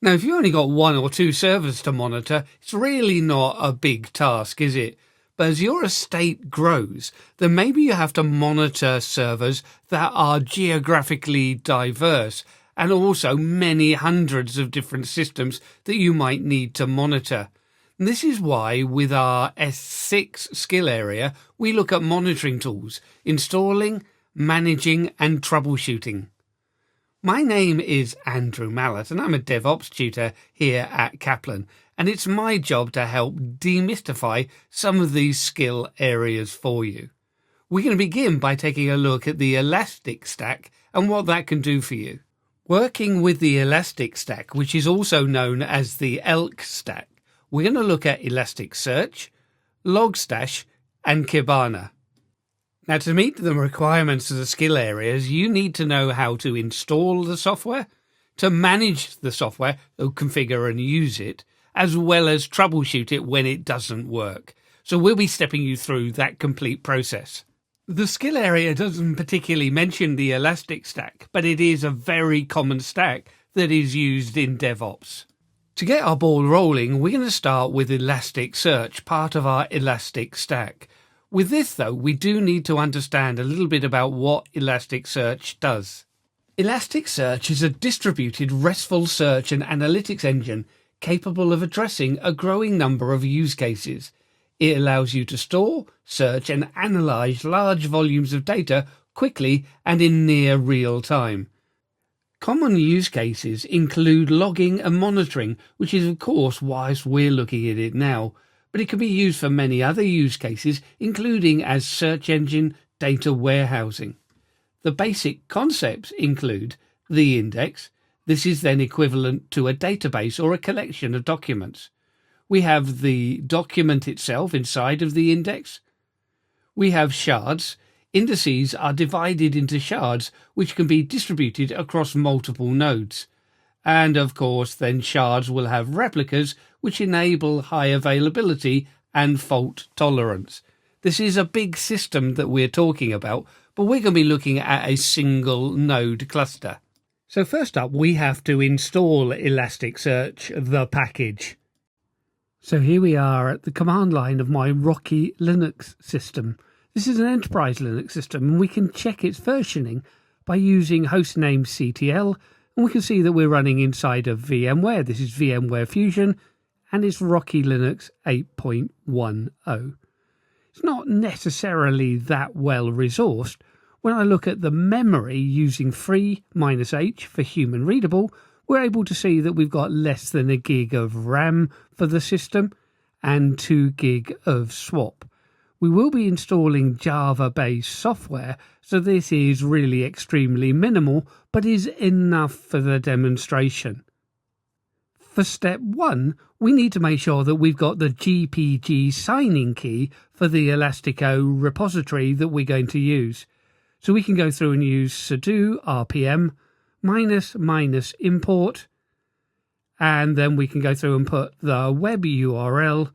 Now, if you only got 1 or 2 servers to monitor, it's really not a big task, is it? But as your estate grows, then maybe you have to monitor servers that are geographically diverse, and also many hundreds of different systems that you might need to monitor. And this is why with our S6 skill area, we look at monitoring tools, installing, managing and troubleshooting. My name is Andrew Mallett and I'm a DevOps tutor here at Kaplan, and it's my job to help demystify some of these skill areas for you. We're going to begin by taking a look at the Elastic Stack and what that can do for you. Working with the Elastic Stack, which is also known as the ELK Stack, we're going to look at Elasticsearch, Logstash and Kibana. Now, to meet the requirements of the skill areas, you need to know how to install the software, to manage the software, or configure and use it, as well as troubleshoot it when it doesn't work. So we'll be stepping you through that complete process. The skill area doesn't particularly mention the Elastic Stack, but it is a very common stack that is used in DevOps. To get our ball rolling, we're going to start with Elasticsearch, part of our Elastic Stack. With this, though, we do need to understand a little bit about what Elasticsearch does. Elasticsearch is a distributed RESTful search and analytics engine capable of addressing a growing number of use cases. It allows you to store, search and analyze large volumes of data quickly and in near real time. Common use cases include logging and monitoring, which is of course why we're looking at it now, but it can be used for many other use cases, including as search engine data warehousing. The basic concepts include the index. This is then equivalent to a database or a collection of documents. We have the document itself inside of the index. We have shards. Indices are divided into shards which can be distributed across multiple nodes. And of course, then shards will have replicas which enable high availability and fault tolerance. This is a big system that we're talking about, but we're going to be looking at a single node cluster. So first up, we have to install Elasticsearch, the package. So here we are at the command line of my Rocky Linux system. This is an enterprise Linux system, and we can check its versioning by using hostname CTL. And we can see that we're running inside of VMware. This is VMware Fusion, and it's Rocky Linux 8.10. It's not necessarily that well resourced. When I look at the memory using free-h for human readable, we're able to see that we've got less than a gig of RAM for the system and 2 gig of swap. We will be installing Java-based software, so this is really extremely minimal, but is enough for the demonstration. For step 1, we need to make sure that we've got the GPG signing key for the Elastico repository that we're going to use. So we can go through and use sudo rpm ---- import, and then we can go through and put the web URL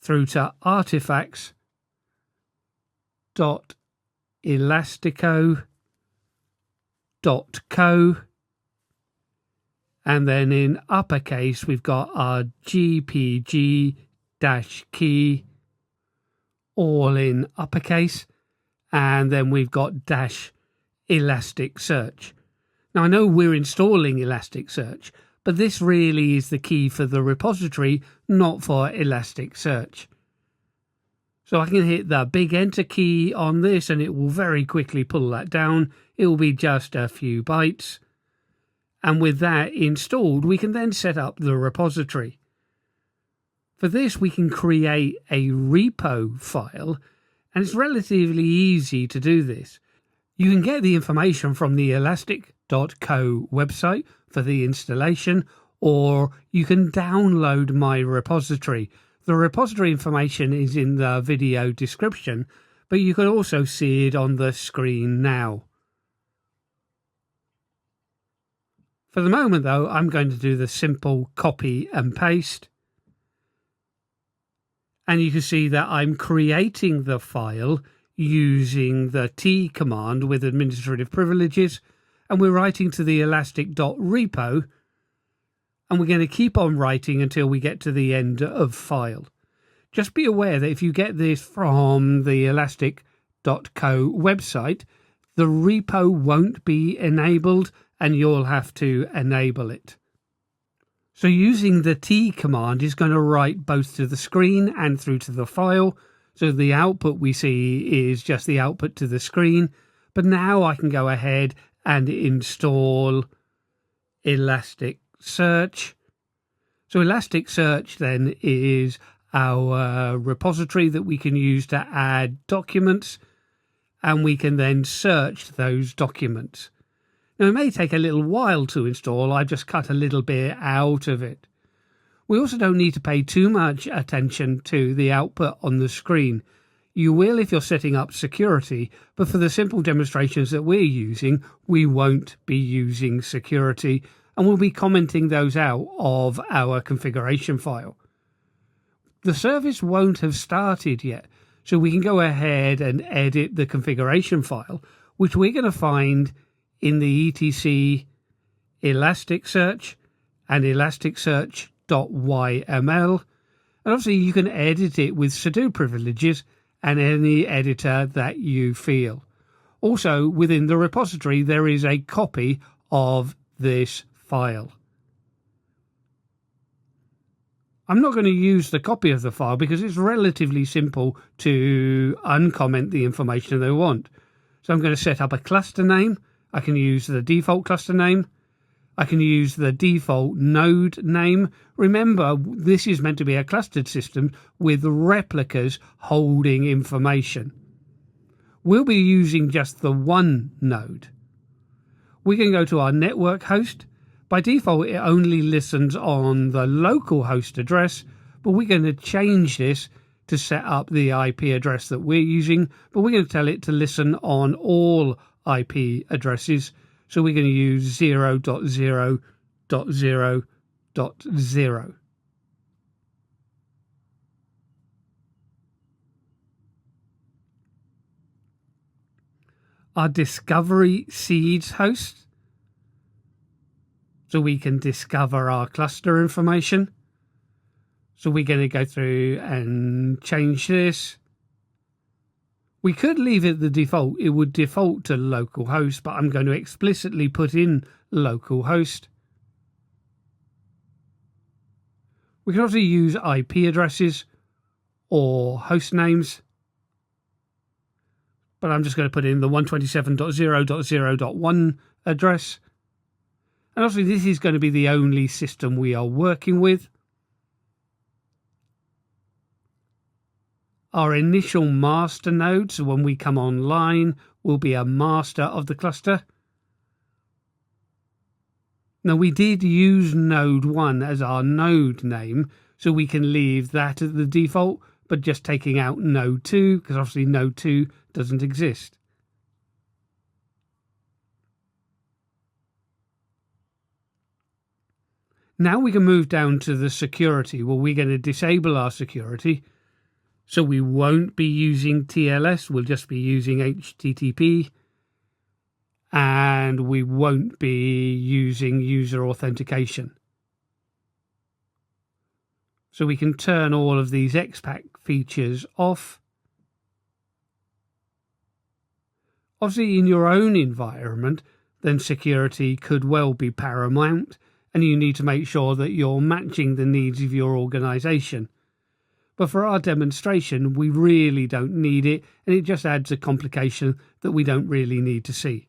through to artifacts.elastico.co, and then in uppercase we've got our GPG-key all in uppercase, and then we've got -Elasticsearch. Now I know we're installing Elasticsearch, but this really is the key for the repository, not for Elasticsearch. So I can hit the big enter key on this and it will very quickly pull that down. It will be just a few bytes. And with that installed, we can then set up the repository. For this, we can create a repo file, and it's relatively easy to do this. You can get the information from the elastic.co website for the installation, or you can download my repository. The repository information is in the video description, but you can also see it on the screen now. For the moment, though, I'm going to do the simple copy and paste. And you can see that I'm creating the file using the T command with administrative privileges, and we're writing to the elastic.repo, And we're going to keep on writing until we get to the end of file. Just be aware that if you get this from the elastic.co website, the repo won't be enabled and you'll have to enable it. So using the T command is going to write both to the screen and through to the file. So the output we see is just the output to the screen. But now I can go ahead and install Elasticsearch. So Elasticsearch then is our repository that we can use to add documents, and we can then search those documents. Now, it may take a little while to install. I just cut a little bit out of it. We also don't need to pay too much attention to the output on the screen. You will if you're setting up security, but for the simple demonstrations that we're using, we won't be using security, and we'll be commenting those out of our configuration file. The service won't have started yet, so we can go ahead and edit the configuration file, which we're going to find in the etc Elasticsearch and Elasticsearch.yml. And obviously you can edit it with sudo privileges and any editor that you feel. Also, within the repository, there is a copy of this file. I'm not going to use the copy of the file because it's relatively simple to uncomment the information they want. So I'm going to set up a cluster name. I can use the default cluster name. I can use the default node name. Remember, this is meant to be a clustered system with replicas holding information. We'll be using just the one node. We can go to our network host. By default, it only listens on the local host address, but we're going to change this to set up the IP address that we're using, but we're going to tell it to listen on all IP addresses. So we're going to use 0.0.0.0. Our discovery seeds host, so we can discover our cluster information. So we're going to go through and change this. We could leave it the default. It would default to localhost, but I'm going to explicitly put in localhost. We can also use IP addresses or host names, but I'm just going to put in the 127.0.0.1 address. And obviously this is going to be the only system we are working with. Our initial master node, so when we come online, will be a master of the cluster. Now, we did use node 1 as our node name, so we can leave that as the default, but just taking out node 2, because obviously node 2 doesn't exist. Now we can move down to the security. Well, we're going to disable our security. So we won't be using TLS, we'll just be using HTTP, and we won't be using user authentication. So we can turn all of these XPack features off. Obviously, in your own environment, then security could well be paramount, and you need to make sure that you're matching the needs of your organization. But for our demonstration, we really don't need it, and it just adds a complication that we don't really need to see.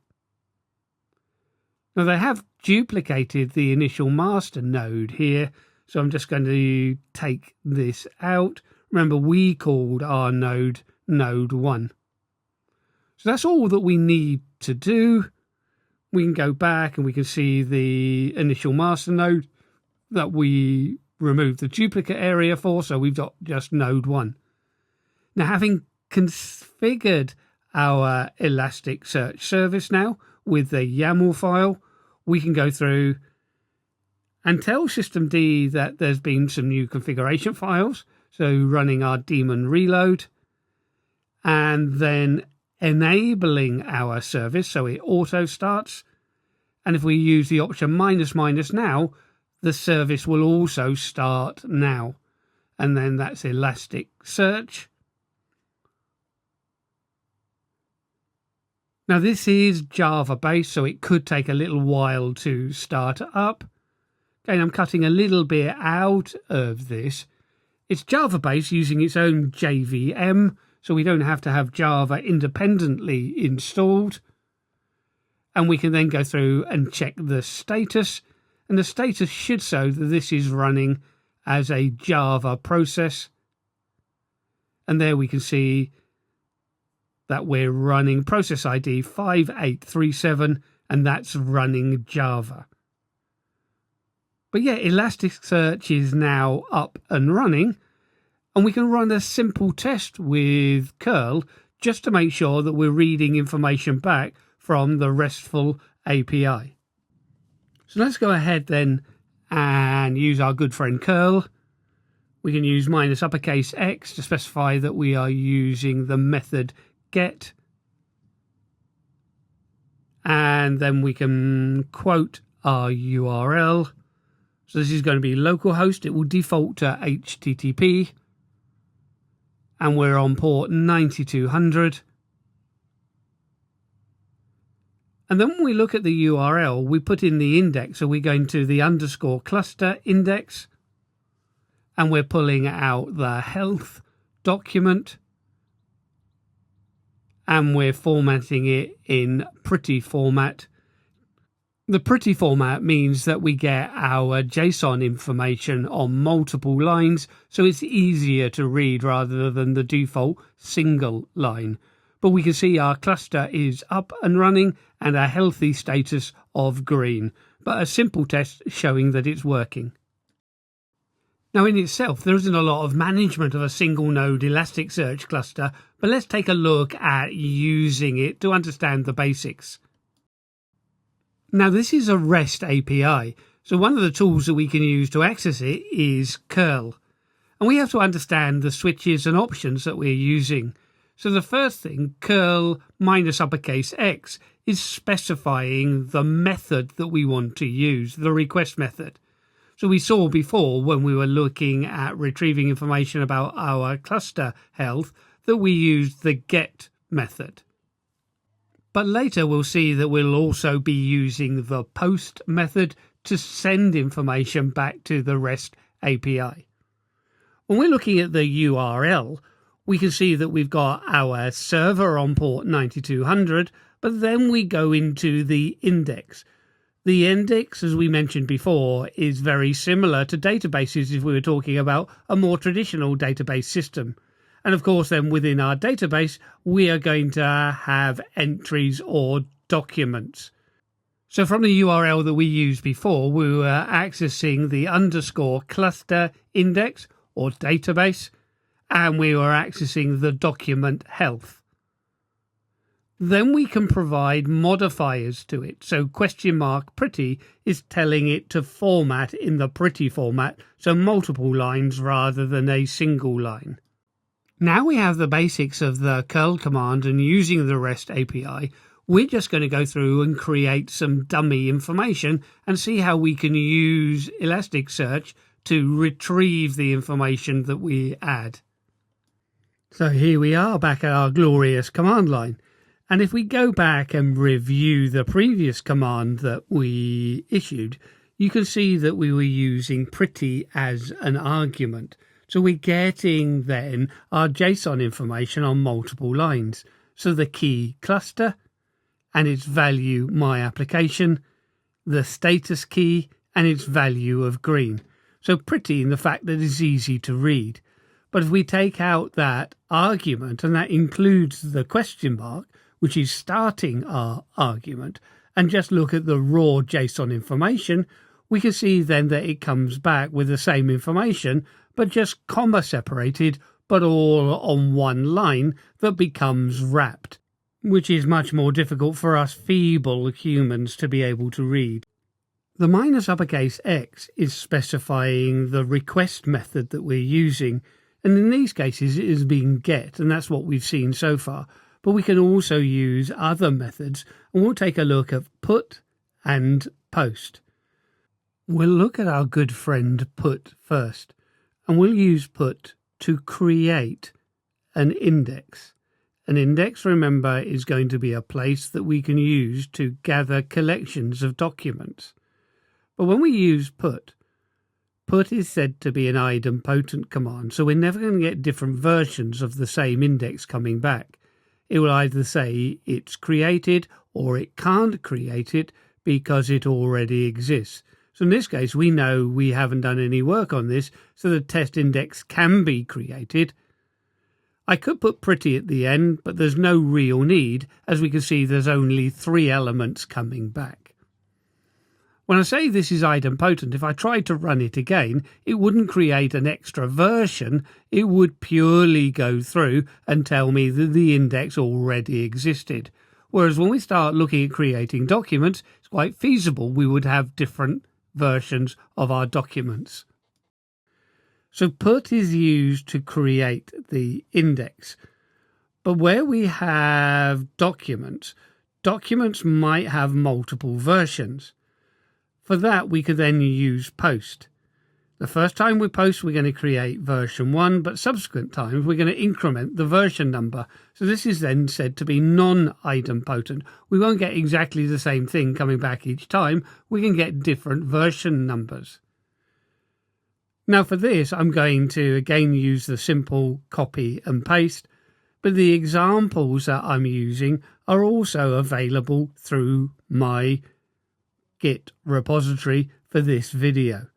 Now, they have duplicated the initial master node here, so I'm just going to take this out. Remember, we called our node node 1. So that's all that we need to do. We can go back and we can see the initial master node that we remove the duplicate area for, so we've got just node 1. Now, having configured our Elasticsearch service now with the YAML file, we can go through and tell systemd that there's been some new configuration files, so running our daemon reload, and then enabling our service so it auto starts. And if we use the option ---- now, the service will also start now. And then that's Elasticsearch. Now this is Java based, so it could take a little while to start up. Again, I'm cutting a little bit out of this. It's Java based using its own JVM, so we don't have to have Java independently installed. And we can then go through and check the status. And the status should show that this is running as a Java process. And there we can see that we're running process ID 5837, and that's running Java. But yeah, Elasticsearch is now up and running, and we can run a simple test with curl just to make sure that we're reading information back from the RESTful API. So let's go ahead then and use our good friend curl. We can use -X to specify that we are using the method get, and then we can quote our URL. So this is going to be localhost. It will default to HTTP, and we're on port 9200. And then when we look at the URL, we put in the index, so we're going to the _cluster index, and we're pulling out the health document, and we're formatting it in pretty format. The pretty format means that we get our JSON information on multiple lines, so it's easier to read rather than the default single line. But we can see our cluster is up and running and a healthy status of green, but a simple test showing that it's working. Now in itself, there isn't a lot of management of a single node Elasticsearch cluster, but let's take a look at using it to understand the basics. Now this is a REST API, so one of the tools that we can use to access it is curl. And we have to understand the switches and options that we're using. So the first thing, curl -X, is specifying the method that we want to use, the request method. So we saw before when we were looking at retrieving information about our cluster health that we used the get method. But later we'll see that we'll also be using the post method to send information back to the REST API. When we're looking at the URL, we can see that we've got our server on port 9200, but then we go into the index. The index, as we mentioned before, is very similar to databases if we were talking about a more traditional database system. And of course, then within our database, we are going to have entries or documents. So from the URL that we used before, we were accessing the _cluster index or database, and we were accessing the document health. Then we can provide modifiers to it. So $pretty is telling it to format in the pretty format, so multiple lines rather than a single line. Now we have the basics of the curl command, and using the REST API, we're just going to go through and create some dummy information and see how we can use Elasticsearch to retrieve the information that we add. So here we are back at our glorious command line. And if we go back and review the previous command that we issued, you can see that we were using pretty as an argument. So we're getting then our JSON information on multiple lines. So the key cluster and its value my application, the status key and its value of green. So pretty in the fact that it's easy to read. But if we take out that argument, and that includes the question mark, which is starting our argument, and just look at the raw JSON information, we can see then that it comes back with the same information, but just comma separated, but all on one line that becomes wrapped, which is much more difficult for us feeble humans to be able to read. The -X is specifying the request method that we're using, and in these cases it is being get, and that's what we've seen so far. But we can also use other methods, and we'll take a look at put and post. We'll look at our good friend put first, and we'll use put to create an index. An index, remember, is going to be a place that we can use to gather collections of documents. But when we use put is said to be an idempotent command, so we're never going to get different versions of the same index coming back. It will either say it's created or it can't create it because it already exists. So in this case, we know we haven't done any work on this, so the test index can be created. I could put pretty at the end, but there's no real need. As we can see, there's only 3 elements coming back. When I say this is idempotent, if I tried to run it again, it wouldn't create an extra version. It would purely go through and tell me that the index already existed. Whereas when we start looking at creating documents, it's quite feasible we would have different versions of our documents. So put is used to create the index. But where we have documents might have multiple versions. For that, we could then use post. The first time we post, we're going to create version 1, but subsequent times we're going to increment the version number. So this is then said to be non-idempotent. We won't get exactly the same thing coming back each time. We can get different version numbers. Now for this, I'm going to again use the simple copy and paste, but the examples that I'm using are also available through my Git repository for this video.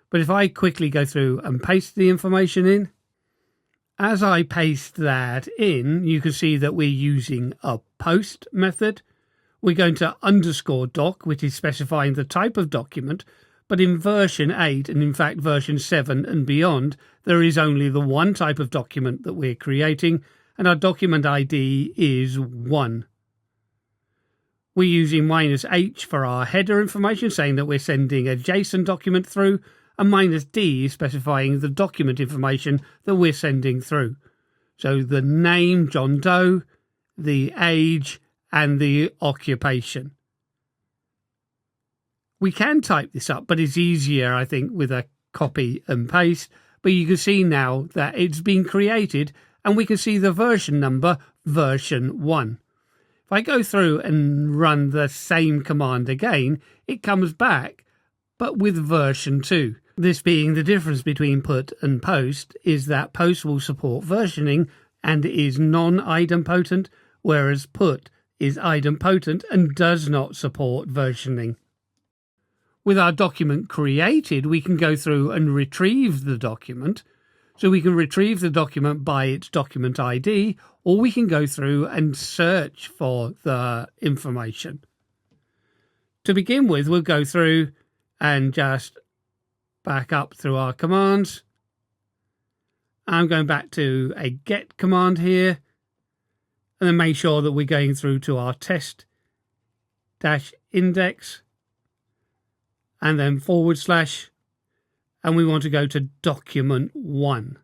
But if I quickly go through and paste the information in, as I paste that in, you can see that we're using a post method. We're going to _doc, which is specifying the type of document, but in version 8, and in fact version 7 and beyond, there is only the one type of document that we're creating, and our document ID is 1. We're using -h for our header information, saying that we're sending a JSON document through, and -d is specifying the document information that we're sending through. So the name, John Doe, the age, and the occupation. We can type this up, but it's easier, I think, with a copy and paste. But you can see now that it's been created, and we can see the version number, version 1. If I go through and run the same command again, it comes back, but with version 2. This being the difference between put and post is that post will support versioning and is non-idempotent, whereas put is idempotent and does not support versioning. With our document created, we can go through and retrieve the document. So we can retrieve the document by its document ID, or we can go through and search for the information. To begin with, we'll go through and just back up through our commands. I'm going back to a get command here, and then make sure that we're going through to our test-index, and then /, and we want to go to document 1.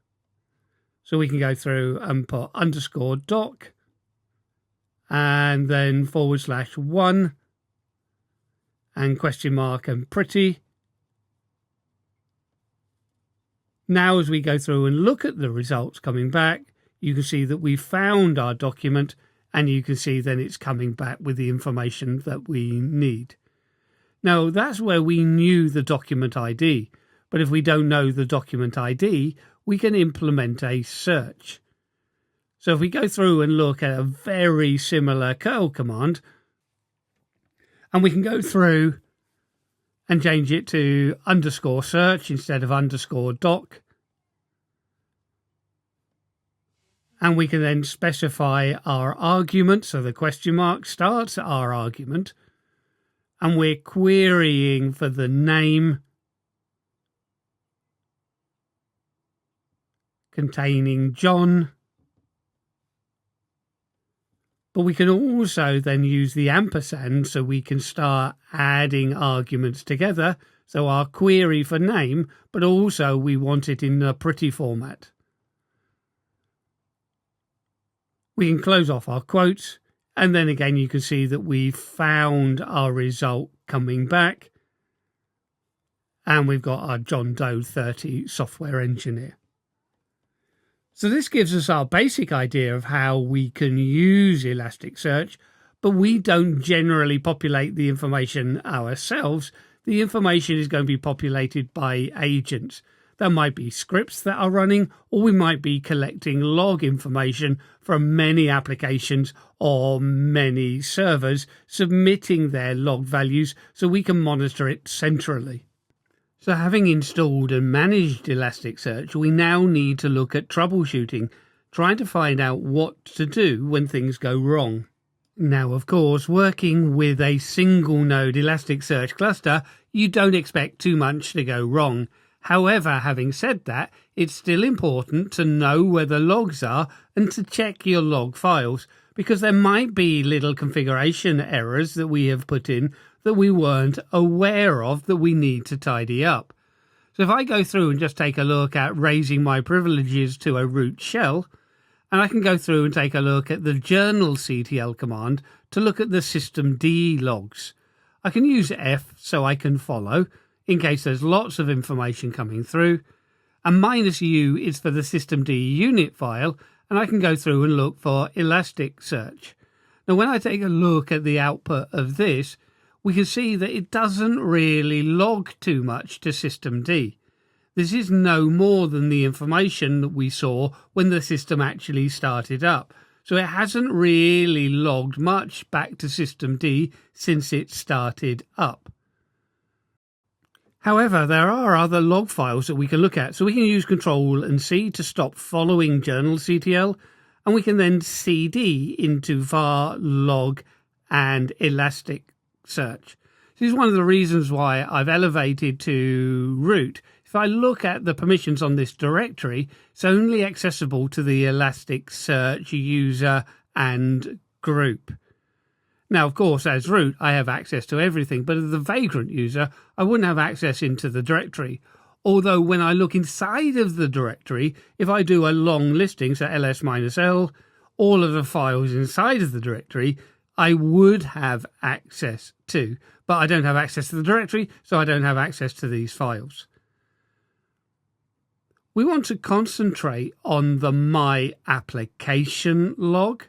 So we can go through and put _doc, and then /1, and question mark and pretty. Now as we go through and look at the results coming back, you can see that we found our document, and you can see then it's coming back with the information that we need. Now that's where we knew the document ID, but if we don't know the document ID, we can implement a search. So if we go through and look at a very similar curl command, and we can go through and change it to _search instead of _doc. And we can then specify our argument. So the question mark starts our argument, and we're querying for the name containing John. But we can also then use the ampersand so we can start adding arguments together. So our query for name, but also we want it in a pretty format. We can close off our quotes, and then again you can see that we found our result coming back. And we've got our John Doe 30 software engineer. So this gives us our basic idea of how we can use Elasticsearch, but we don't generally populate the information ourselves. The information is going to be populated by agents. There might be scripts that are running, or we might be collecting log information from many applications or many servers, submitting their log values so we can monitor it centrally. So having installed and managed Elasticsearch, we now need to look at troubleshooting, trying to find out what to do when things go wrong. Now, of course, working with a single node Elasticsearch cluster, you don't expect too much to go wrong. However, having said that, it's still important to know where the logs are and to check your log files, because there might be little configuration errors that we have put in that we weren't aware of that we need to tidy up. So if I go through and just take a look at raising my privileges to a root shell, and I can go through and take a look at the journalctl command to look at the systemd logs. I can use F so I can follow in case there's lots of information coming through, and -U is for the systemd unit file, and I can go through and look for Elasticsearch. Now when I take a look at the output of this, we can see that it doesn't really log too much to systemd. This is no more than the information that we saw when the system actually started up. So it hasn't really logged much back to systemd since it started up. However, there are other log files that we can look at. So we can use Control and C to stop following journalctl, and we can then cd into var, log, and Elasticsearch. This is one of the reasons why I've elevated to root. If I look at the permissions on this directory, it's only accessible to the Elasticsearch user and group. Now, of course, as root, I have access to everything, but as the vagrant user, I wouldn't have access into the directory. Although when I look inside of the directory, if I do a long listing, so ls-l, all of the files inside of the directory, I would have access to, but I don't have access to the directory, so I don't have access to these files. We want to concentrate on the My Application log,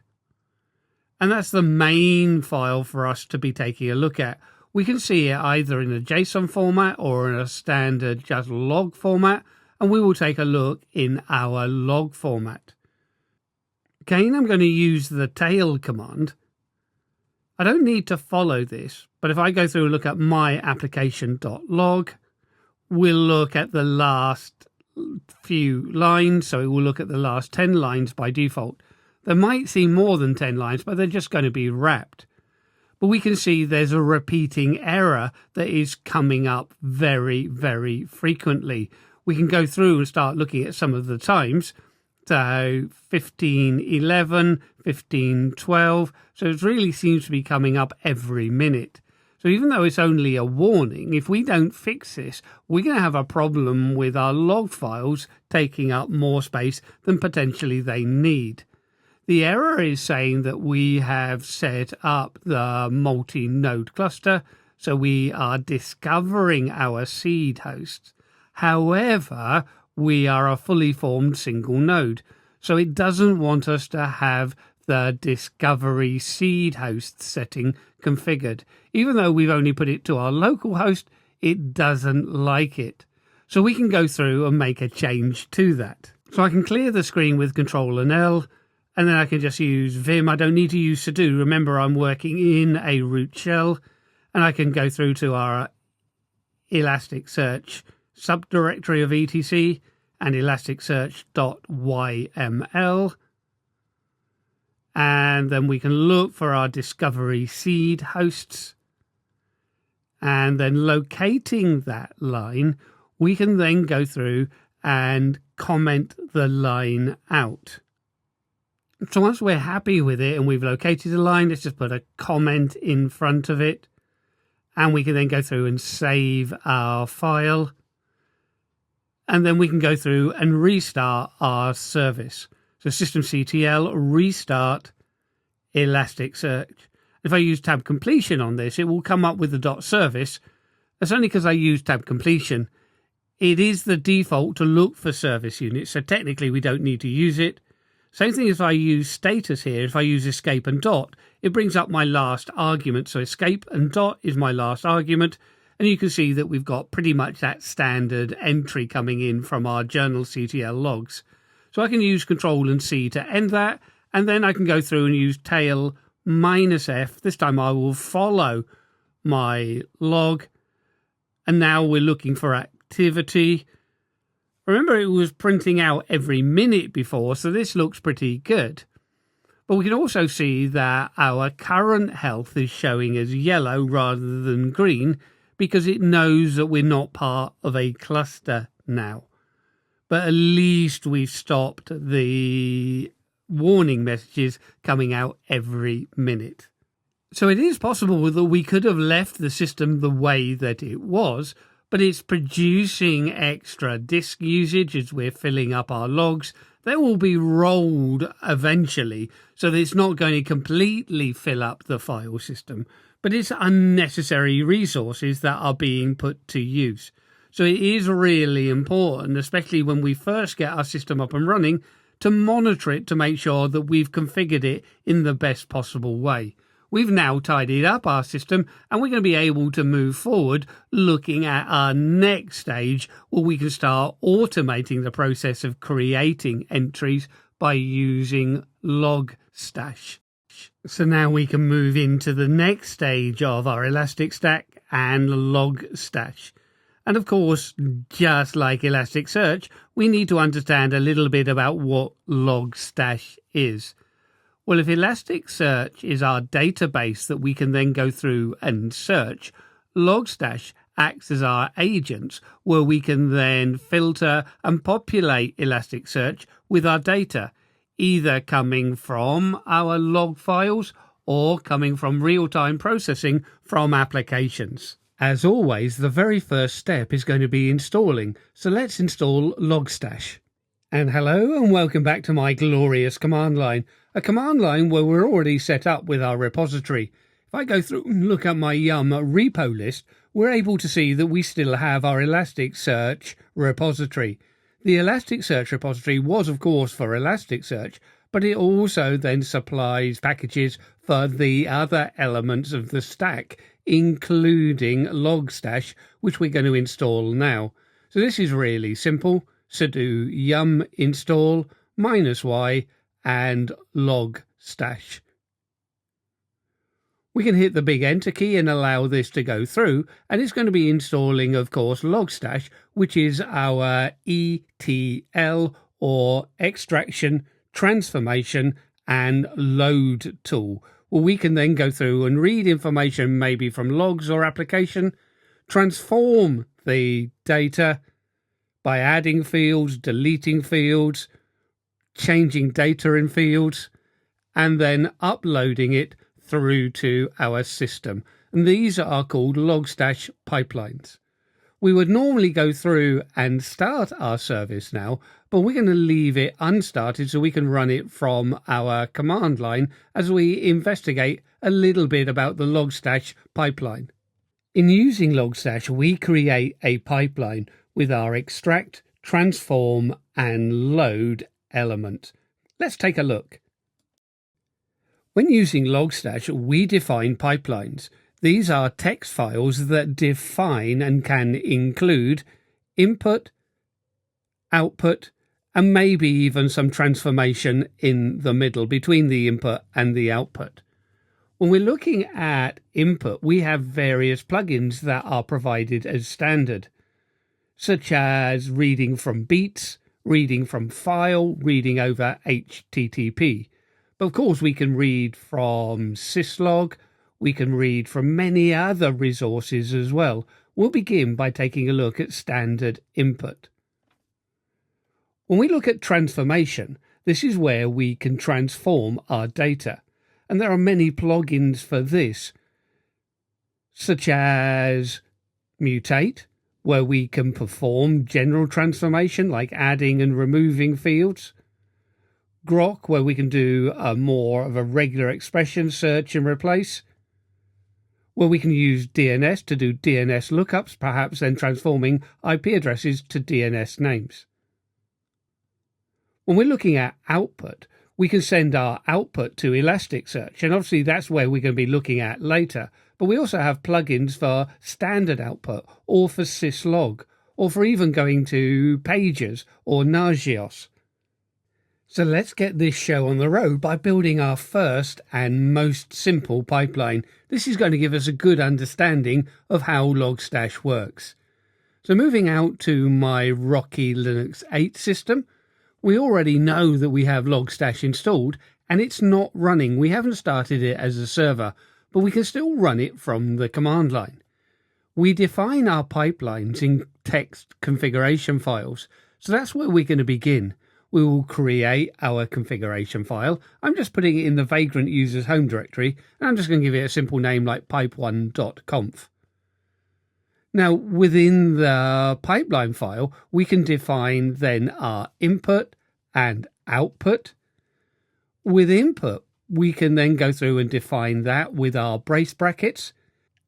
and that's the main file for us to be taking a look at. We can see it either in a JSON format or in a standard just log format, and we will take a look in our log format. Again, I'm going to use the tail command. I don't need to follow this, but if I go through and look at myapplication.log, we'll look at the last few lines, so it will look at the last 10 lines by default. There might seem more than 10 lines, but they're just going to be wrapped. But we can see there's a repeating error that is coming up very, very frequently. We can go through and start looking at some of the times. So 15:11, 15:12. So it really seems to be coming up every minute. So even though it's only a warning, if we don't fix this, we're going to have a problem with our log files taking up more space than potentially they need. The error is saying that we have set up the multi-node cluster, so we are discovering our seed hosts. However, we are a fully formed single node, so it doesn't want us to have the discovery seed host setting configured. Even though we've only put it to our local host, it doesn't like it. So we can go through and make a change to that. So I can clear the screen with Control and L, and then I can just use vim. I don't need to use sudo. Remember, I'm working in a root shell, and I can go through to our Elasticsearch subdirectory of etc and elasticsearch.yml. And then we can look for our discovery seed hosts. And then locating that line, we can then go through and comment the line out. So once we're happy with it and we've located the line, let's just put a comment in front of it. And we can then go through and save our file. And then we can go through and restart our service. So systemctl restart Elasticsearch. If I use tab completion on this, it will come up with the .service, That's only because I use tab completion. It is the default to look for service units, so technically we don't need to use it. Same thing if I use status here. If I use escape and dot, it brings up my last argument. So escape and dot is my last argument. And you can see that we've got pretty much that standard entry coming in from our journal CTL logs. So I can use Control and C to end that. And then I can go through and use tail -F. This time I will follow my log. And now we're looking for activity. Remember, it was printing out every minute before, so this looks pretty good. But we can also see that our current health is showing as yellow rather than green because it knows that we're not part of a cluster now. But at least we've stopped the warning messages coming out every minute. So it is possible that we could have left the system the way that it was, but it's producing extra disk usage as we're filling up our logs. They will be rolled eventually, so that it's not going to completely fill up the file system, but it's unnecessary resources that are being put to use. So it is really important, especially when we first get our system up and running, to monitor it to make sure that we've configured it in the best possible way. We've now tidied up our system and we're going to be able to move forward looking at our next stage where we can start automating the process of creating entries by using Logstash. So now we can move into the next stage of our Elastic Stack and Logstash. And of course, just like Elasticsearch, we need to understand a little bit about what Logstash is. Well, if Elasticsearch is our database that we can then go through and search, Logstash acts as our agent where we can then filter and populate Elasticsearch with our data, either coming from our log files or coming from real-time processing from applications. As always, the very first step is going to be installing, so let's install Logstash. And hello and welcome back to my glorious command line. A command line where we're already set up with our repository. If I go through and look at my Yum repo list, we're able to see that we still have our Elasticsearch repository. The Elasticsearch repository was, of course, for Elasticsearch, but it also then supplies packages for the other elements of the stack, including Logstash, which we're going to install now. So this is really simple. Sudo yum install -y and Logstash. We can hit the big enter key and allow this to go through, and it's going to be installing, of course, Logstash, which is our ETL or extraction, transformation and load tool. Well, we can then go through and read information maybe from logs or application, transform the data by adding fields, deleting fields, changing data in fields, and then uploading it through to our system. And these are called Logstash pipelines. We would normally go through and start our service now, but we're going to leave it unstarted so we can run it from our command line as we investigate a little bit about the Logstash pipeline. In using Logstash, we create a pipeline with our extract, transform, and load element. Let's take a look. When using Logstash, we define pipelines. These are text files that define and can include input, output, and maybe even some transformation in the middle between the input and the output. When we're looking at input, we have various plugins that are provided as standard, such as reading from beats, reading from file, reading over HTTP. But of course, we can read from syslog, we can read from many other resources as well. We'll begin by taking a look at standard input. When we look at transformation, this is where we can transform our data. And there are many plugins for this, such as Mutate, where we can perform general transformation like adding and removing fields. Grok, where we can do more of a regular expression search and replace. where we can use DNS to do DNS lookups, perhaps then transforming IP addresses to DNS names. When we're looking at output, we can send our output to Elasticsearch, and obviously that's where we're going to be looking at later. But we also have plugins for standard output, or for syslog, or for even going to Pages or Nagios. So let's get this show on the road by building our first and most simple pipeline. This is going to give us a good understanding of how Logstash works. So moving out to my Rocky Linux 8 system, we already know that we have Logstash installed and it's not running. We haven't started it as a server, but we can still run it from the command line. We define our pipelines in text configuration files, so that's where we're going to begin. We will create our configuration file. I'm just putting it in the Vagrant user's home directory, and I'm just going to give it a simple name like pipe1.conf. Now, within the pipeline file, we can define then our input and output. With input, we can then go through and define that with our brace brackets.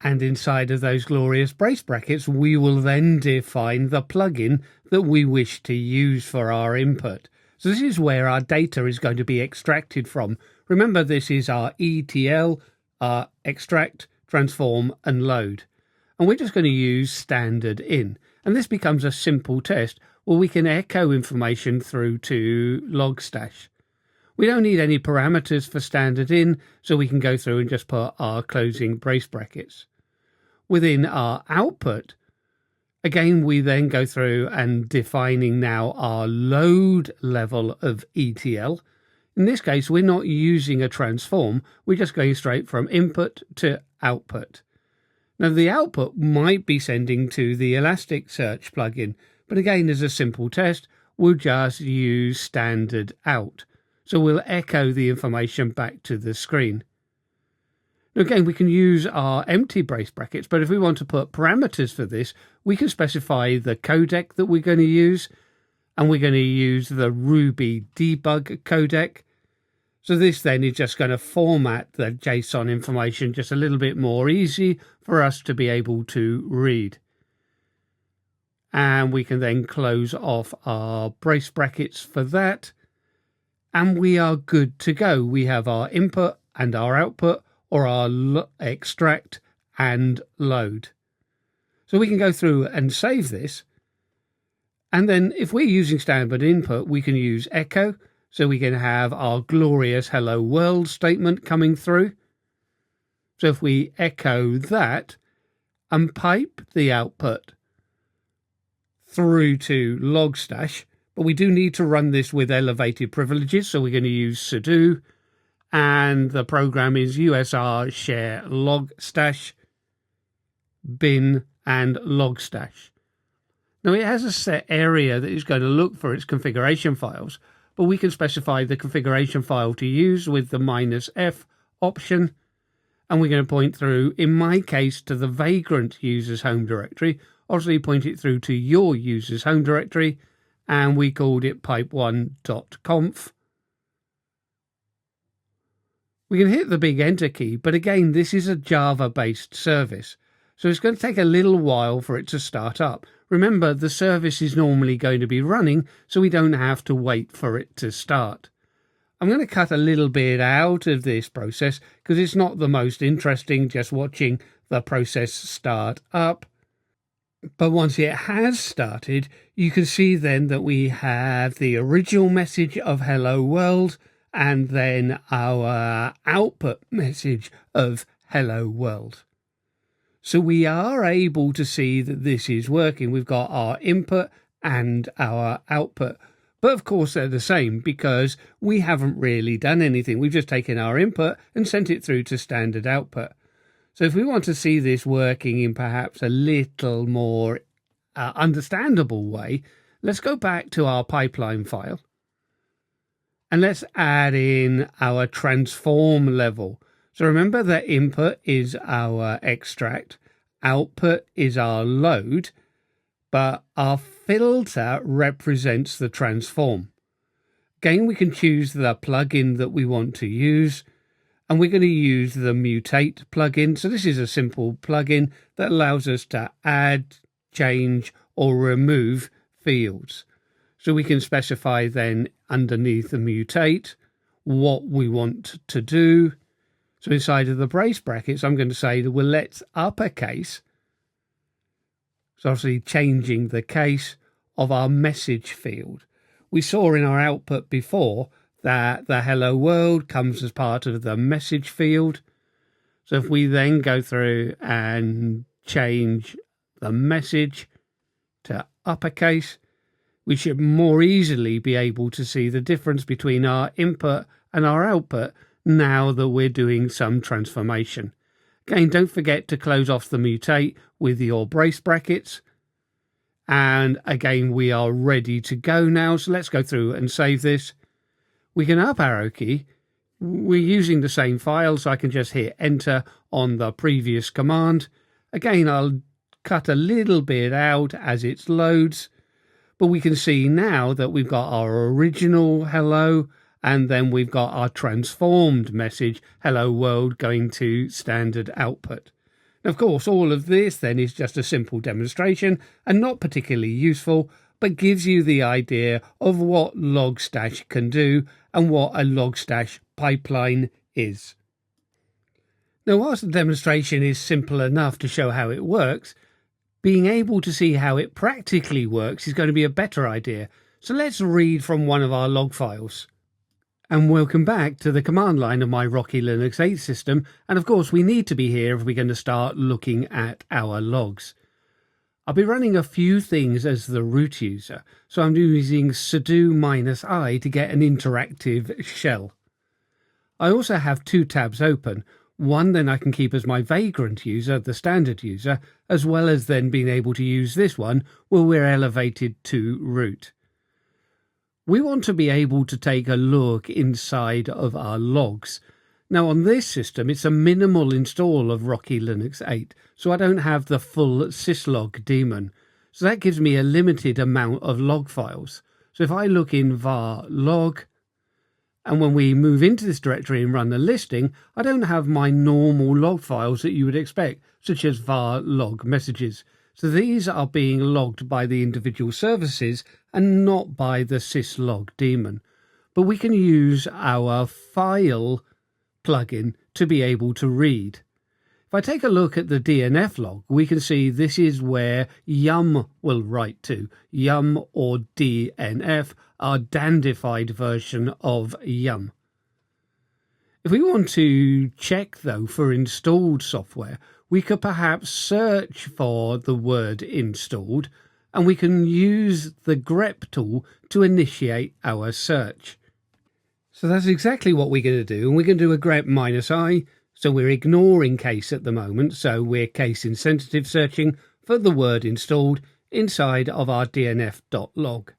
And inside of those glorious brace brackets, we will then define the plugin that we wish to use for our input. So this is where our data is going to be extracted from. Remember, this is our ETL, our extract, transform, and load. And we're just going to use standard in. And this becomes a simple test where we can echo information through to Logstash. We don't need any parameters for standard in, so we can go through and just put our closing brace brackets. Within our output, again, we then go through and defining now our load level of ETL. In this case, we're not using a transform. We're just going straight from input to output. Now, the output might be sending to the Elasticsearch plugin, but again, as a simple test, we'll just use standard out. So we'll echo the information back to the screen. Now again, we can use our empty brace brackets, but if we want to put parameters for this, we can specify the codec that we're going to use, and we're going to use the Ruby debug codec. So this then is just going to format the JSON information just a little bit more easy for us to be able to read. And we can then close off our brace brackets for that. And we are good to go. We have our input and our output, or our extract and load. So we can go through and save this. And then if we're using standard input, we can use echo. So we can have our glorious hello world statement coming through. So if we echo that and pipe the output through to Logstash, but we do need to run this with elevated privileges. So we're going to use sudo, and the program is usr share logstash bin and logstash. Now it has a set area that is going to look for its configuration files, but we can specify the configuration file to use with the -f option, and we're going to point through, in my case, to the Vagrant user's home directory. Obviously point it through to your user's home directory, and we called it pipe1.conf. We can hit the big enter key, but again, this is a Java-based service, so it's going to take a little while for it to start up. Remember, the service is normally going to be running, so we don't have to wait for it to start. I'm going to cut a little bit out of this process because it's not the most interesting, just watching the process start up. But once it has started, you can see then that we have the original message of hello world and then our output message of hello world. So we are able to see that this is working. We've got our input and our output. But of course they're the same because we haven't really done anything. We've just taken our input and sent it through to standard output. So if we want to see this working in perhaps a little more understandable way, let's go back to our pipeline file. And let's add in our transform level. So remember that input is our extract, output is our load, but our filter represents the transform. Again, we can choose the plugin that we want to use, And we're going to use the Mutate plugin. So this is a simple plugin that allows us to add, change, or remove fields. So we can specify then underneath the Mutate what we want to do. So inside of the brace brackets, I'm going to say that we'll let uppercase, so obviously changing the case of our message field. We saw in our output before that the hello world comes as part of the message field. So if we then go through and change the message to uppercase, we should more easily be able to see the difference between our input and our output now that we're doing some transformation. Again, don't forget to close off the Mutate with your brace brackets. And again, we are ready to go now. So let's go through and save this. We can up arrow key. We're using the same file, so I can just hit enter on the previous command. Again, I'll cut a little bit out as it loads. But we can see now that we've got our original hello, and then we've got our transformed message, hello world, going to standard output. Of course, all of this then is just a simple demonstration and not particularly useful, but gives you the idea of what Logstash can do and what a Logstash pipeline is. Now, whilst the demonstration is simple enough to show how it works, being able to see how it practically works is going to be a better idea. So let's read from one of our log files. And welcome back to the command line of my Rocky Linux 8 system. And of course, we need to be here if we're going to start looking at our logs. I'll be running a few things as the root user. So I'm using sudo -i to get an interactive shell. I also have two tabs open. One then I can keep as my vagrant user, the standard user, as well as then being able to use this one where we're elevated to root. We want to be able to take a look inside of our logs. Now on this system, it's a minimal install of Rocky Linux 8, so I don't have the full syslog daemon. So that gives me a limited amount of log files. So if I look in var log, and when we move into this directory and run the listing, I don't have my normal log files that you would expect, such as var log messages. So these are being logged by the individual services and not by the syslog daemon. But we can use our file plugin to be able to read. If I take a look at the DNF log, we can see this is where yum will write to. Yum or DNF are dandified version of yum. If we want to check, though, for installed software, we could perhaps search for the word installed, and we can use the grep tool to initiate our search. So that's exactly what we're going to do, and we're going to do a grep -i. So we're ignoring case at the moment, so we're case insensitive searching for the word installed inside of our dnf.log.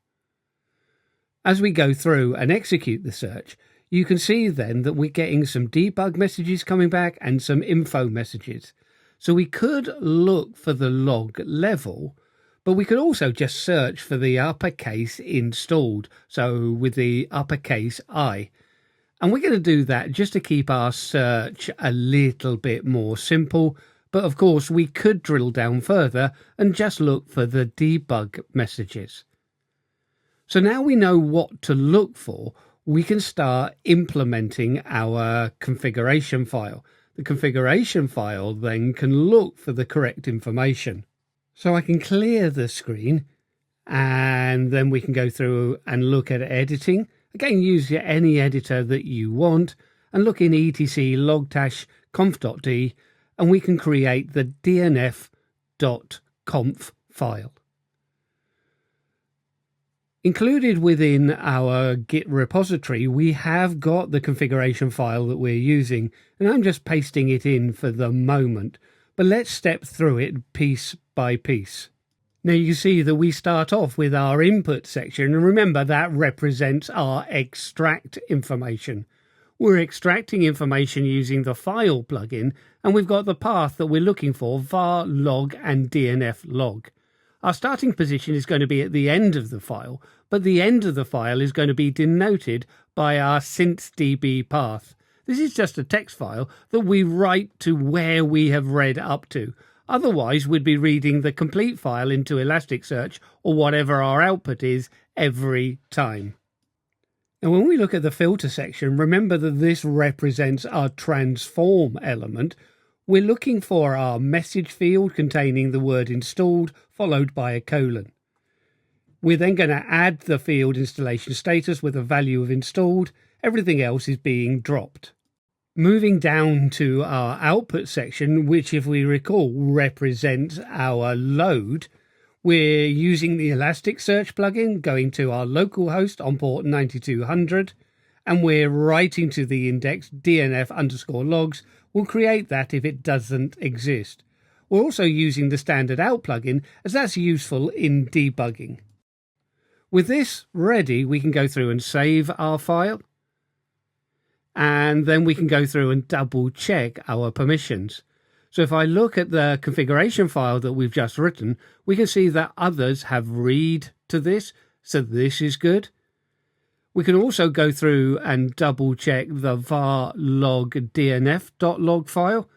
As we go through and execute the search, you can see then that we're getting some debug messages coming back and some info messages. So we could look for the log level, but we could also just search for the uppercase installed, so with the uppercase I. And we're going to do that just to keep our search a little bit more simple. But of course, we could drill down further and just look for the debug messages. So now we know what to look for, we can start implementing our configuration file. The configuration file then can look for the correct information. So I can clear the screen and then we can go through and look at editing. Again, use any editor that you want and look in etc logstash conf.d and we can create the dnf.conf file. Included within our Git repository, we have got the configuration file that we're using, and I'm just pasting it in for the moment. But let's step through it piece by piece. Now you see that we start off with our input section, and remember that represents our extract information. We're extracting information using the file plugin, and we've got the path that we're looking for, var log and dnf log. Our starting position is going to be at the end of the file, but the end of the file is going to be denoted by our synth.db path. This is just a text file that we write to where we have read up to. Otherwise, we'd be reading the complete file into Elasticsearch or whatever our output is every time. Now, when we look at the filter section, remember that this represents our transform element. We're looking for our message field containing the word installed, followed by a colon. We're then going to add the field installation status with a value of installed. Everything else is being dropped. Moving down to our output section, which, if we recall, represents our load, we're using the Elasticsearch plugin, going to our local host on port 9200, and we're writing to the index dnf_logs. We'll create that if it doesn't exist. We're also using the standard out plugin, as that's useful in debugging. With this ready, we can go through and save our file. And then we can go through and double check our permissions. So if I look at the configuration file that we've just written, we can see that others have read to this, so this is good. We can also go through and double check the var log dnf.log file.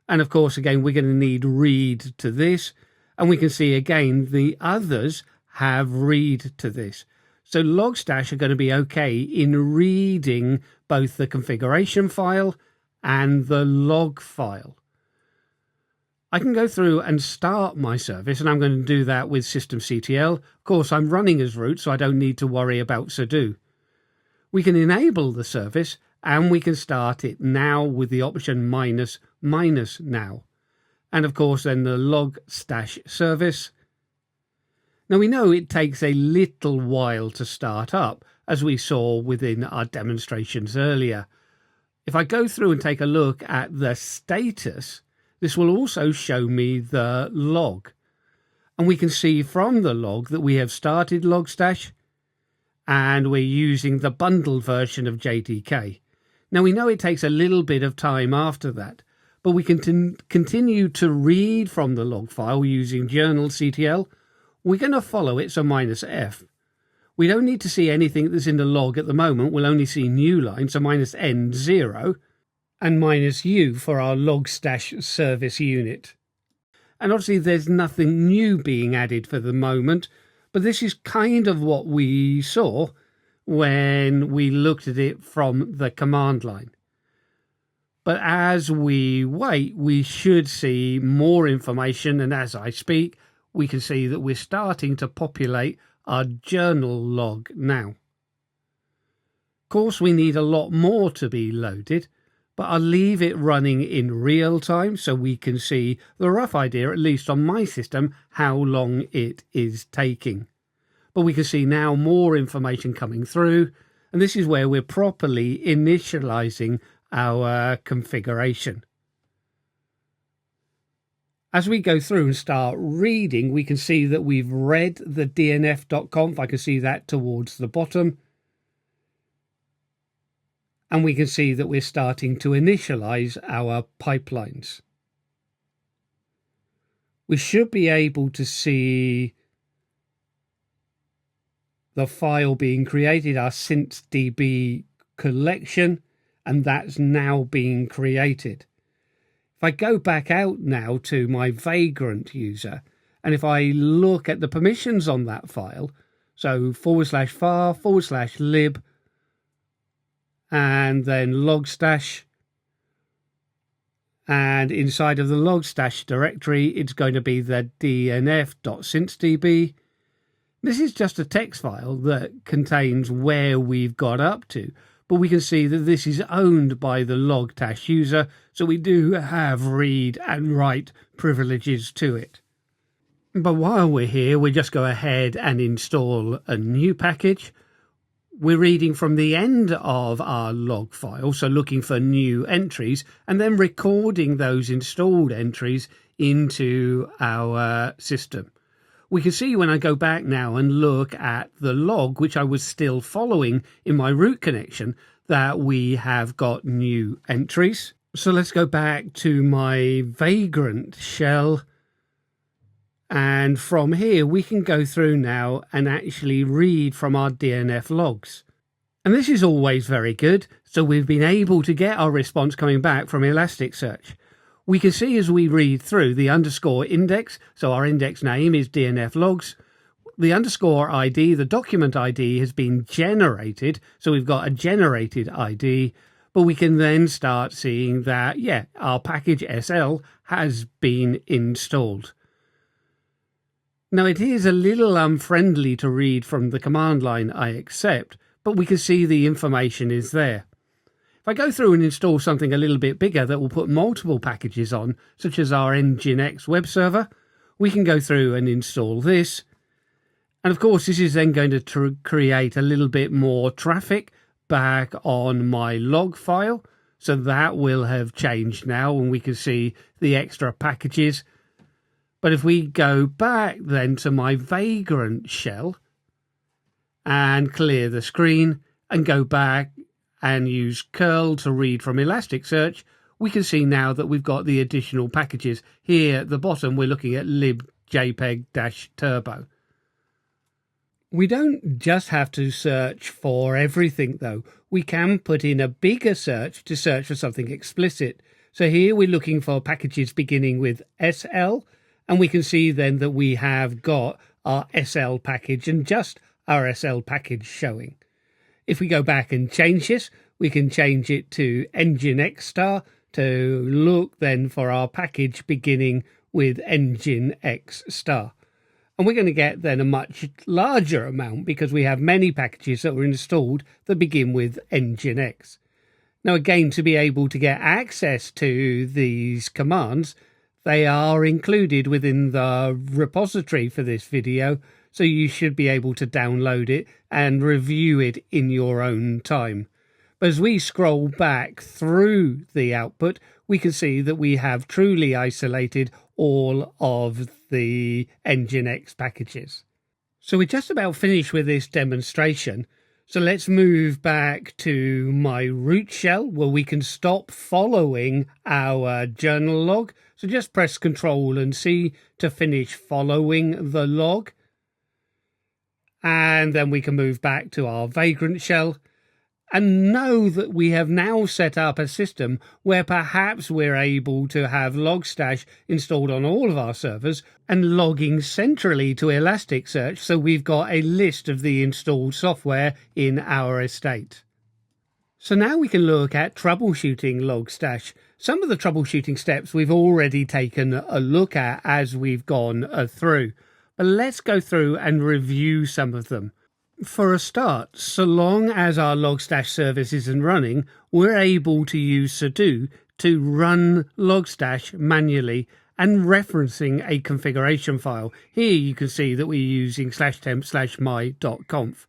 And of course, again, we're going to need read to this. And we can see again, the others have read to this. So Logstash are going to be okay in reading both the configuration file and the log file. I can go through and start my service, and I'm going to do that with systemctl. Of course, I'm running as root, so I don't need to worry about sudo. We can enable the service, and we can start it now with the option ---- now. And of course, then the Logstash service. Now, we know it takes a little while to start up, as we saw within our demonstrations earlier. If I go through and take a look at the status, this will also show me the log. And we can see from the log that we have started Logstash, and we're using the bundled version of JDK. Now, we know it takes a little bit of time after that, but we can continue to read from the log file using journalctl. We're going to follow it, so -f. We don't need to see anything that's in the log at the moment. We'll only see new line, so -n0, and -u for our Logstash service unit. And obviously there's nothing new being added for the moment, but this is kind of what we saw when we looked at it from the command line. But as we wait, we should see more information, and as I speak, we can see that we're starting to populate our journal log now. Of course, we need a lot more to be loaded, but I'll leave it running in real time so we can see the rough idea, at least on my system, how long it is taking. But we can see now more information coming through, and this is where we're properly initializing our configuration. As we go through and start reading, we can see that we've read the dnf.conf. I can see that towards the bottom. And we can see that we're starting to initialize our pipelines. We should be able to see the file being created, our syntsdb collection, and that's now being created. If I go back out now to my Vagrant user, and if I look at the permissions on that file, so /var/lib, and then Logstash, and inside of the Logstash directory, it's going to be the dnf.syntsdb. This is just a text file that contains where we've got up to, but we can see that this is owned by the Logstash user, so we do have read and write privileges to it. But while we're here, we just go ahead and install a new package. We're reading from the end of our log file, so looking for new entries, and then recording those installed entries into our system. We can see when I go back now and look at the log, which I was still following in my root connection, that we have got new entries. So let's go back to my Vagrant shell. And from here, we can go through now and actually read from our DNF logs. And this is always very good. So we've been able to get our response coming back from Elasticsearch. We can see as we read through the underscore index. So our index name is DNF logs. The underscore ID, the document ID, has been generated. So we've got a generated ID. But we can then start seeing that, yeah, our package SL has been installed. Now, it is a little unfriendly to read from the command line, I accept, but we can see the information is there. If I go through and install something a little bit bigger that will put multiple packages on, such as our Nginx web server, we can go through and install this. And of course, this is then going to create a little bit more traffic back on my log file. So that will have changed now, and we can see the extra packages. But if we go back then to my Vagrant shell and clear the screen and go back and use curl to read from Elasticsearch, we can see now that we've got the additional packages. Here at the bottom, we're looking at libjpeg-turbo. We don't just have to search for everything, though. We can put in a bigger search to search for something explicit. So here we're looking for packages beginning with SL, and we can see then that we have got our SL package and just our SL package showing. If we go back and change this, we can change it to Nginx star to look then for our package beginning with Nginx star. And we're going to get then a much larger amount because we have many packages that were installed that begin with Nginx. Now, again, to be able to get access to these commands, they are included within the repository for this video, so you should be able to download it and review it in your own time. But as we scroll back through the output, we can see that we have truly isolated all of the Nginx packages. So we're just about finished with this demonstration. So let's move back to my root shell where we can stop following our journal log. So just press Control and C to finish following the log. And then we can move back to our Vagrant shell and know that we have now set up a system where perhaps we're able to have Logstash installed on all of our servers and logging centrally to Elasticsearch, so we've got a list of the installed software in our estate. So now we can look at Troubleshooting Logstash. Some of the troubleshooting steps we've already taken a look at as we've gone through, but let's go through and review some of them. For a start, so long as our Logstash service isn't running, we're able to use sudo to run Logstash manually and referencing a configuration file. Here you can see that we're using /temp/my.conf.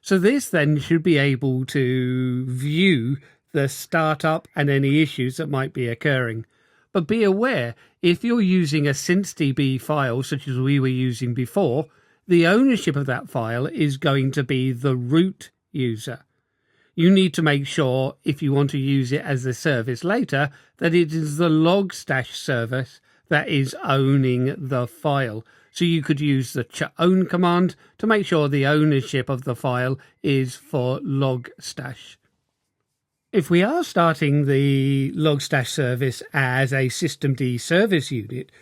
So this then should be able to view the startup and any issues that might be occurring. But be aware, if you're using a syncdb file such as we were using before, the ownership of that file is going to be the root user. You need to make sure, if you want to use it as a service later, that it is the Logstash service that is owning the file. So you could use the chown command to make sure the ownership of the file is for Logstash. If we are starting the Logstash service as a systemd service unit,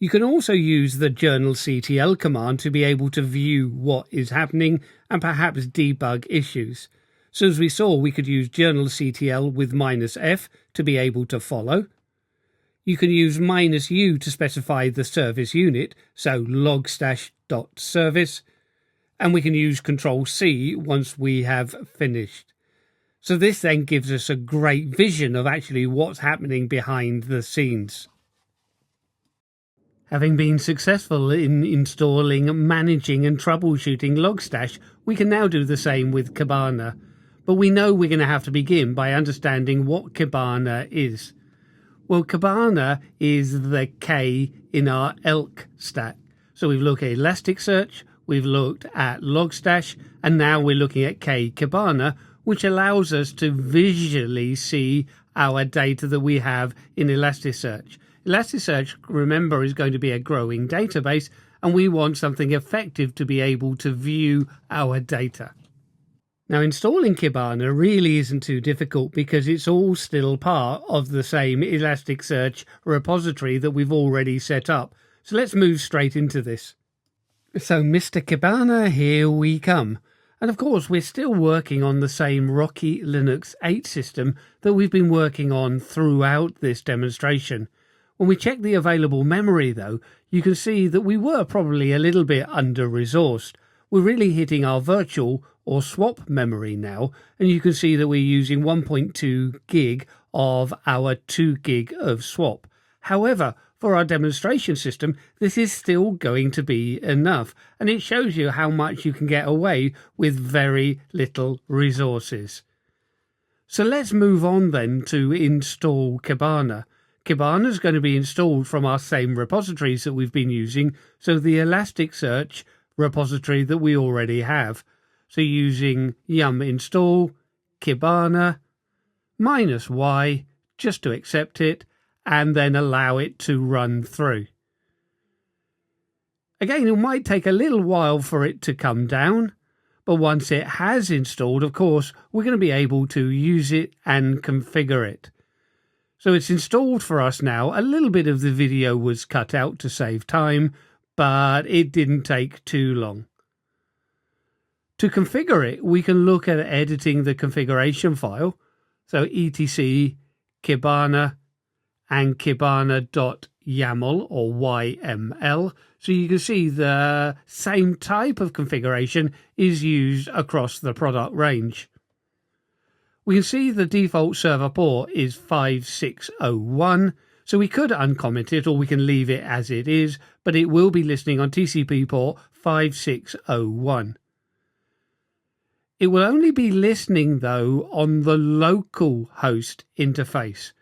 you can also use the journalctl command to be able to view what is happening and perhaps debug issues. So as we saw, we could use journalctl with -f to be able to follow. You can use -u to specify the service unit, so logstash.service, and we can use Control-C once we have finished. So this then gives us a great vision of actually what's happening behind the scenes. Having been successful in installing, managing and troubleshooting Logstash, we can now do the same with Kibana. But we know we're going to have to begin by understanding what Kibana is. Well, Kibana is the K in our ELK stack. So we've looked at Elasticsearch, we've looked at Logstash, and now we're looking at Kibana, which allows us to visually see our data that we have in Elasticsearch. Elasticsearch, remember, is going to be a growing database, and we want something effective to be able to view our data. Now, installing Kibana really isn't too difficult because it's all still part of the same Elasticsearch repository that we've already set up. So let's move straight into this. So Mr. Kibana, here we come. And of course, we're still working on the same Rocky Linux 8 system that we've been working on throughout this demonstration. When we check the available memory, though, you can see that we were probably a little bit under-resourced. We're really hitting our virtual or swap memory now, and you can see that we're using 1.2 gig of our 2 gig of swap. However, for our demonstration system, this is still going to be enough, and it shows you how much you can get away with very little resources. So let's move on then to install Kibana. Kibana is going to be installed from our same repositories that we've been using, so the Elasticsearch repository that we already have. So using yum install Kibana -y just to accept it, and then allow it to run through. Again, it might take a little while for it to come down, but once it has installed, of course, we're going to be able to use it and configure it. So it's installed for us now. A little bit of the video was cut out to save time, but it didn't take too long. To configure it, we can look at editing the configuration file. So etc Kibana and kibana.yaml or YML. So you can see the same type of configuration is used across the product range. We can see the default server port is 5601. So we could uncomment it or we can leave it as it is, but it will be listening on TCP port 5601. It will only be listening, though, on the local host interface.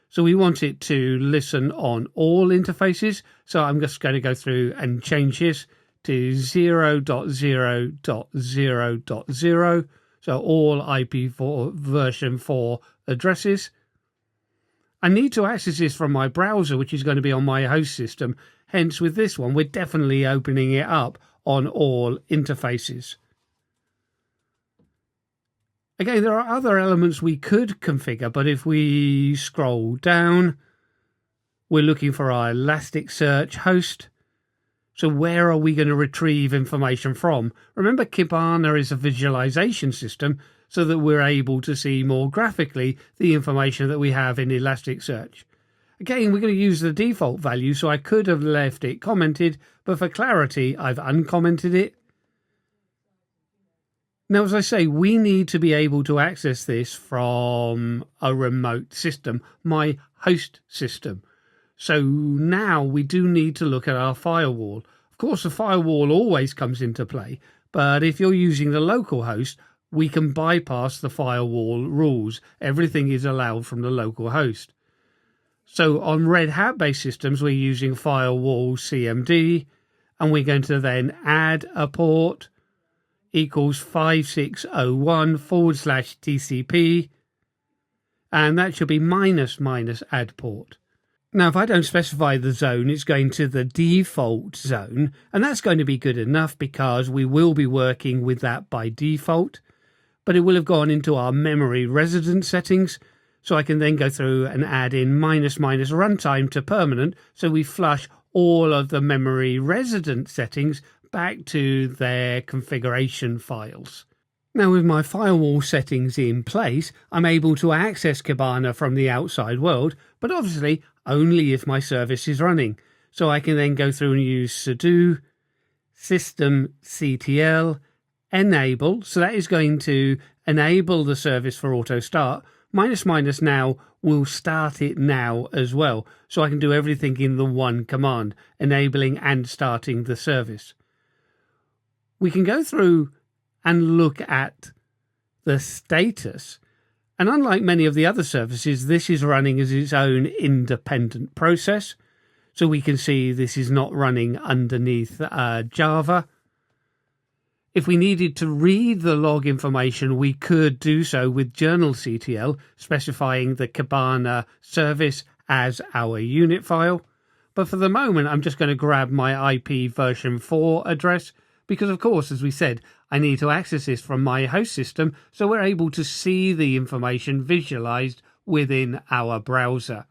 So we want it to listen on all interfaces. So I'm just going to go through and change this to 0.0.0.0. So all IP4 version 4 addresses. I need to access this from my browser, which is going to be on my host system. Hence, with this one, we're definitely opening it up on all interfaces. Again, there are other elements we could configure, but if we scroll down, we're looking for our Elasticsearch host. So where are we going to retrieve information from? Remember, Kibana is a visualization system so that we're able to see more graphically the information that we have in Elasticsearch. Again, we're going to use the default value, so I could have left it commented, but for clarity, I've uncommented it. Now, as I say, we need to be able to access this from a remote system, my host system. So now we do need to look at our firewall. Of course, the firewall always comes into play, but if you're using the local host, we can bypass the firewall rules. Everything is allowed from the local host. So on Red Hat-based systems, we're using firewall CMD, and we're going to then add a port equals 5601/TCP, and that should be -- add port. Now, if I don't specify the zone, it's going to the default zone, and that's going to be good enough because we will be working with that by default, but it will have gone into our memory resident settings, so I can then go through and add in -- runtime to permanent, so we flush all of the memory resident settings back to their configuration files. Now, with my firewall settings in place, I'm able to access Kibana from the outside world, but obviously only if my service is running. So I can then go through and use sudo systemctl enable. So that is going to enable the service for auto start. -- now will start it now as well. So I can do everything in the one command, enabling and starting the service. We can go through and look at the status. And unlike many of the other services, this is running as its own independent process. So we can see this is not running underneath Java. If we needed to read the log information, we could do so with journalctl, specifying the Kibana service as our unit file. But for the moment, I'm just going to grab my IP version 4 address, because of course, as we said, I need to access this from my host system, so we're able to see the information visualized within our browser,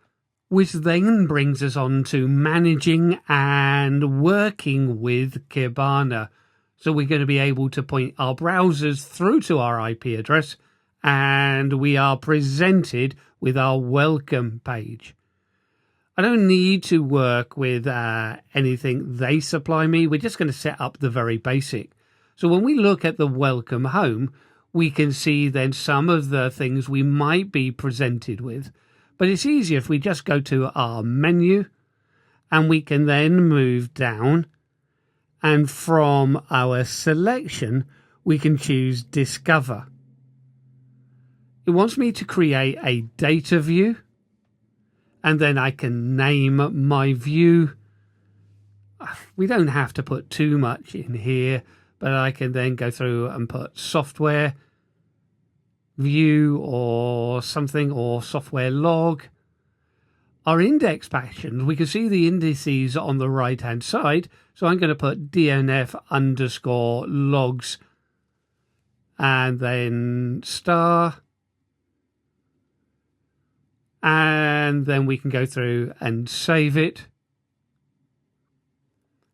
which then brings us on to managing and working with Kibana. So we're going to be able to point our browsers through to our IP address, and we are presented with our welcome page. I don't need to work with anything they supply me. We're just going to set up the very basic. So when we look at the welcome home, we can see then some of the things we might be presented with. But it's easier if we just go to our menu, and we can then move down, and from our selection, we can choose Discover. It wants me to create a data view, and then I can name my view. We don't have to put too much in here, but I can then go through and put software view or something, or software log. Our index patterns, we can see the indices on the right hand side, so I'm going to put DNF_logs and then star, and then we can go through and save it.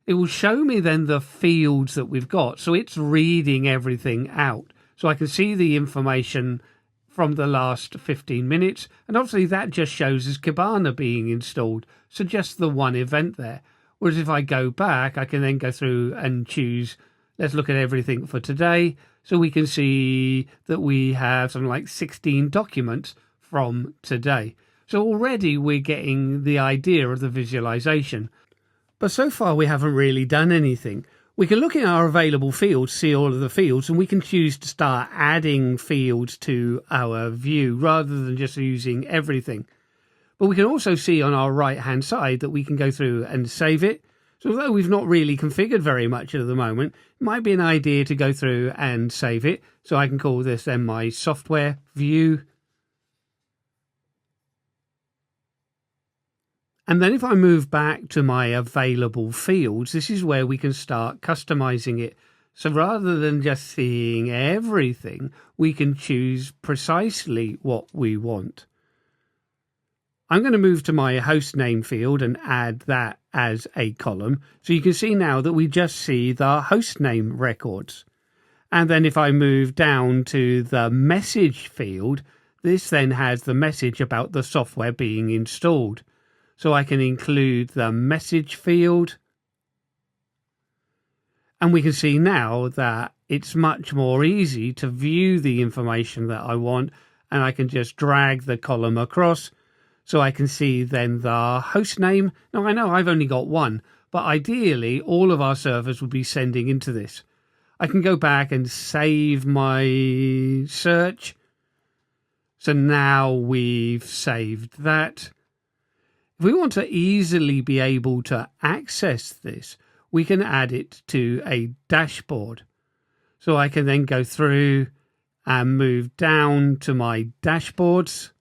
It will show me then the fields that we've got, so it's reading everything out. So I can see the information from the last 15 minutes, and obviously that just shows us Kibana being installed, so just the one event there. Whereas if I go back, I can then go through and choose, let's look at everything for today, so we can see that we have something like 16 documents from today. So already we're getting the idea of the visualization. But so far we haven't really done anything. We can look in our available fields, see all of the fields, and we can choose to start adding fields to our view rather than just using everything. But we can also see on our right-hand side that we can go through and save it. So although we've not really configured very much at the moment, it might be an idea to go through and save it. So I can call this then my software view. And then if I move back to my available fields, this is where we can start customizing it. So rather than just seeing everything, we can choose precisely what we want. I'm going to move to my host name field and add that as a column. So you can see now that we just see the host name records. And then if I move down to the message field, this then has the message about the software being installed. So I can include the message field. And we can see now that it's much more easy to view the information that I want. And I can just drag the column across. So I can see then the host name. Now I know I've only got one, but ideally all of our servers would be sending into this. I can go back and save my search. So now we've saved that. If we want to easily be able to access this, we can add it to a dashboard. So I can then go through and move down to my dashboards.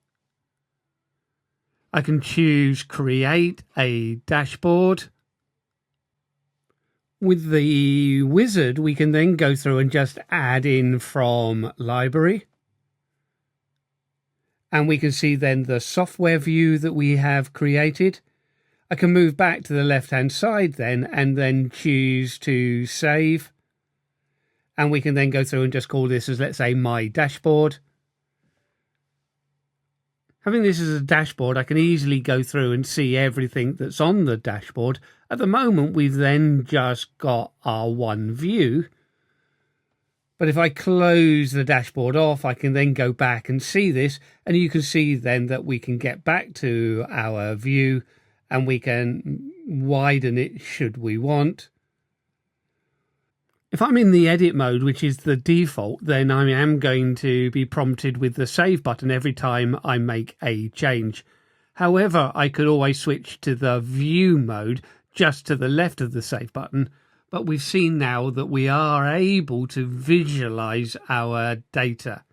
I can choose create a dashboard. With the wizard, we can then go through and just add in from library. And we can see then the software view that we have created. I can move back to the left-hand side then and then choose to save. And we can then go through and just call this as, let's say, my dashboard. Having this as a dashboard, I can easily go through and see everything that's on the dashboard. At the moment, we've then just got our one view. But if I close the dashboard off, I can then go back and see this. And you can see then that we can get back to our view and we can widen it should we want. If I'm in the edit mode, which is the default, then I am going to be prompted with the save button every time I make a change. However, I could always switch to the view mode just to the left of the save button. But we've seen now that we are able to visualize our data.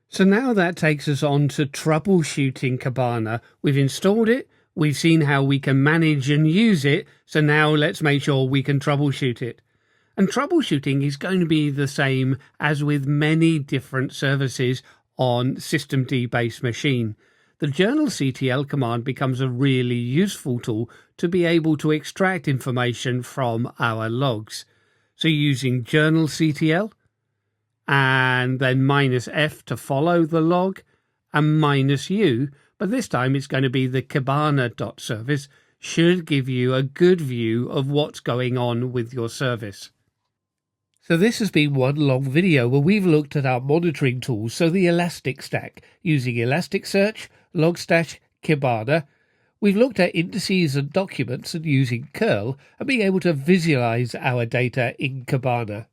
So now that takes us on to Troubleshooting Kibana. We've installed it. We've seen how we can manage and use it. So now let's make sure we can troubleshoot it. And troubleshooting is going to be the same as with many different services on systemd-based machine. The journalctl command becomes a really useful tool to be able to extract information from our logs. So using journalctl and then -f to follow the log and -u, but this time it's going to be the Kibana.service, should give you a good view of what's going on with your service. So this has been one long video where we've looked at our monitoring tools, so the Elastic Stack, using Elasticsearch, Logstash, Kibana. We've looked at indices and documents and using curl and being able to visualize our data in Kibana.